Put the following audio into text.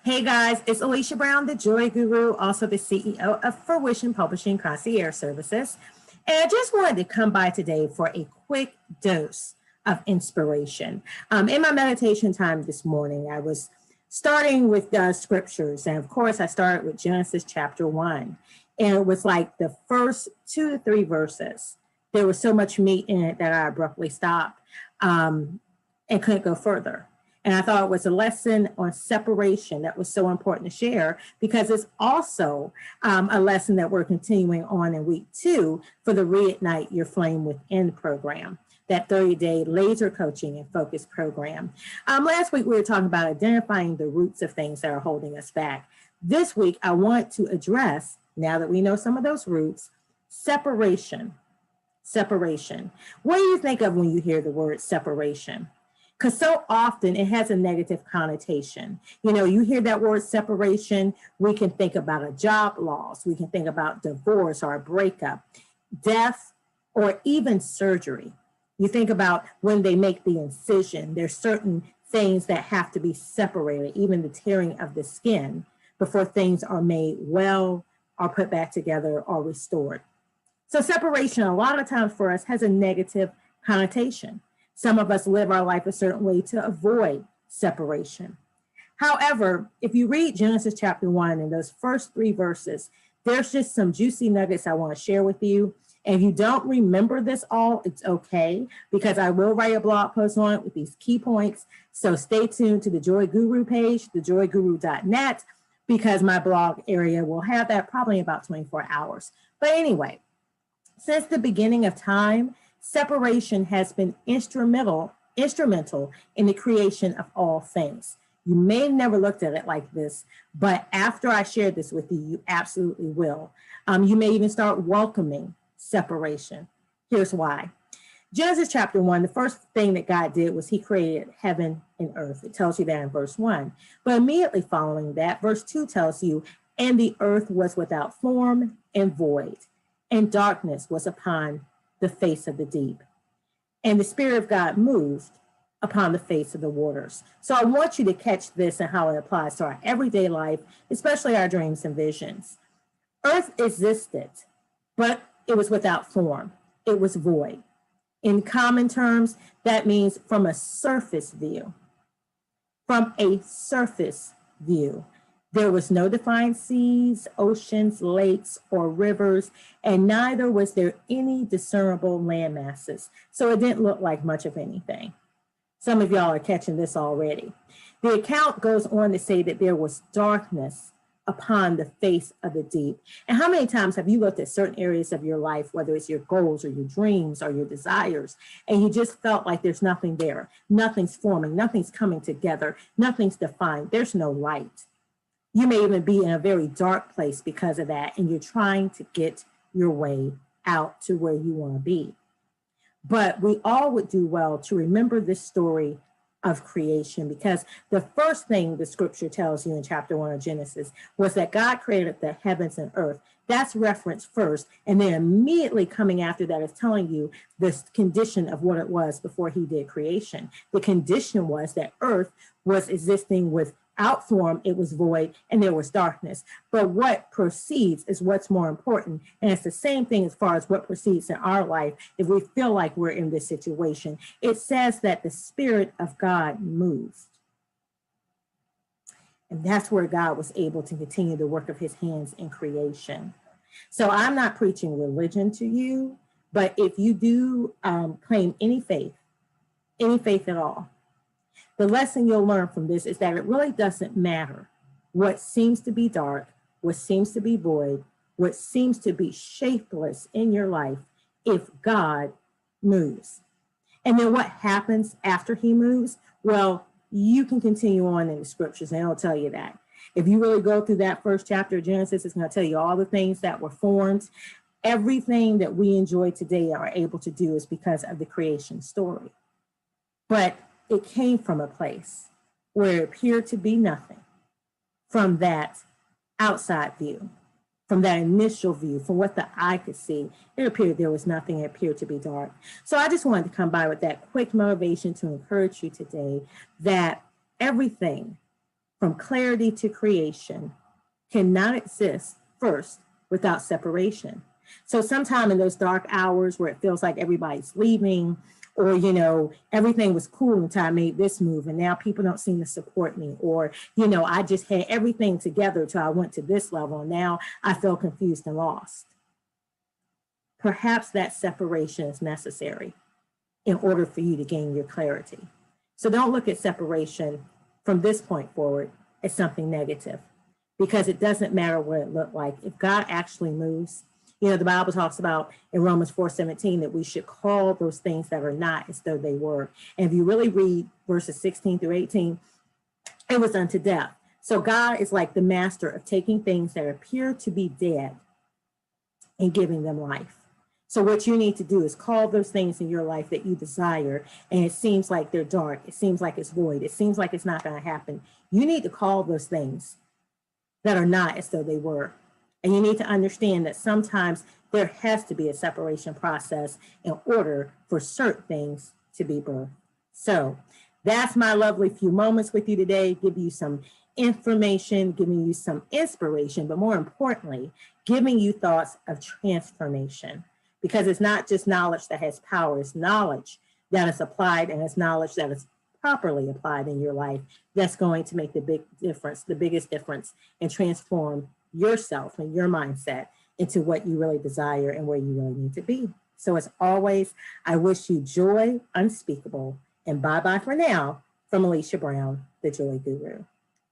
Hey guys, it's Alicia Brown, the Joy Guru, also the CEO of Fruition Publishing Concierge Services. And I just wanted to come by today for a quick dose of inspiration. In my meditation time this morning, I was starting with scriptures. And of course, I started with Genesis chapter 1. And it was like the first 2 to 3 verses. There was so much meat in it that I abruptly stopped and couldn't go further. And I thought it was a lesson on separation that was so important to share because it's also a lesson that we're continuing on in week 2 for the Reignite Your Flame Within program, that 30-day laser coaching and focus program. Last week, we were talking about identifying the roots of things that are holding us back. This week, I want to address, now that we know some of those roots, separation. Separation. What do you think of when you hear the word separation? Because so often it has a negative connotation. You know, you hear that word separation, we can think about a job loss, we can think about divorce or a breakup, death, or even surgery. You think about when they make the incision, there's certain things that have to be separated, even the tearing of the skin before things are made well or put back together or restored. So separation, a lot of times for us, has a negative connotation. Some of us live our life a certain way to avoid separation. However, if you read Genesis chapter 1 and those first 3 verses, there's just some juicy nuggets I want to share with you. And if you don't remember this all, it's okay, because I will write a blog post on it with these key points. So stay tuned to the Joy Guru page, thejoyguru.net, because my blog area will have that probably in about 24 hours. But anyway, since the beginning of time, separation has been instrumental in the creation of all things. You may have never looked at it like this, but after I share this with you, you absolutely will. You may even start welcoming separation. Here's why. Genesis chapter 1, the first thing that God did was he created heaven and earth. It tells you that in verse 1. But immediately following that, verse 2 tells you, and the earth was without form and void, and darkness was upon the face of the deep. And the Spirit of God moved upon the face of the waters. So I want you to catch this and how it applies to our everyday life, especially our dreams and visions. Earth existed, but it was without form. It was void. In common terms, that means from a surface view. From a surface view. There was no defined seas, oceans, lakes, or rivers, and neither was there any discernible land masses. So it didn't look like much of anything. Some of y'all are catching this already. The account goes on to say that there was darkness upon the face of the deep. And how many times have you looked at certain areas of your life, whether it's your goals or your dreams or your desires, and you just felt like there's nothing there, nothing's forming, nothing's coming together, nothing's defined, there's no light. You may even be in a very dark place because of that, and you're trying to get your way out to where you want to be. But we all would do well to remember this story of creation, because the first thing the scripture tells you in chapter 1 of Genesis was that God created the heavens and earth. That's referenced first, and then immediately coming after that is telling you the condition of what it was before he did creation. The condition was that earth was existing without form, it was void, and there was darkness. But what proceeds is what's more important. And it's the same thing as far as what proceeds in our life if we feel like we're in this situation. It says that the Spirit of God moved. And that's where God was able to continue the work of his hands in creation. So I'm not preaching religion to you, but if you do claim any faith at all, the lesson you'll learn from this is that it really doesn't matter what seems to be dark, what seems to be void, what seems to be shapeless in your life if God moves. And then what happens after he moves? Well, you can continue on in the scriptures and it'll tell you that. If you really go through that first chapter of Genesis, it's going to tell you all the things that were formed. Everything that we enjoy today are able to do is because of the creation story. But it came from a place where it appeared to be nothing, from that outside view, from that initial view, from what the eye could see. It appeared there was nothing. It appeared to be dark. So I just wanted to come by with that quick motivation to encourage you today that everything from clarity to creation cannot exist first without separation. So sometime in those dark hours where it feels like everybody's leaving, or, everything was cool until I made this move and now people don't seem to support me, or, I just had everything together till I went to this level and now I feel confused and lost. Perhaps that separation is necessary in order for you to gain your clarity. So don't look at separation from this point forward as something negative, because it doesn't matter what it looked like. If God actually moves, the Bible talks about in Romans 4:17 that we should call those things that are not as though they were. And if you really read verses 16 through 18, it was unto death. So God is like the master of taking things that appear to be dead and giving them life. So what you need to do is call those things in your life that you desire, and it seems like they're dark, it seems like it's void, it seems like it's not going to happen. You need to call those things that are not as though they were. And you need to understand that sometimes there has to be a separation process in order for certain things to be birthed. So that's my lovely few moments with you today, give you some information, giving you some inspiration, but more importantly, giving you thoughts of transformation. Because it's not just knowledge that has power, it's knowledge that is applied, and it's knowledge that is properly applied in your life that's going to make the big difference, the biggest difference, and transform yourself and your mindset into what you really desire and where you really need to be. So as always, I wish you joy unspeakable, and bye-bye for now from Alicia Brown, the Joy Guru.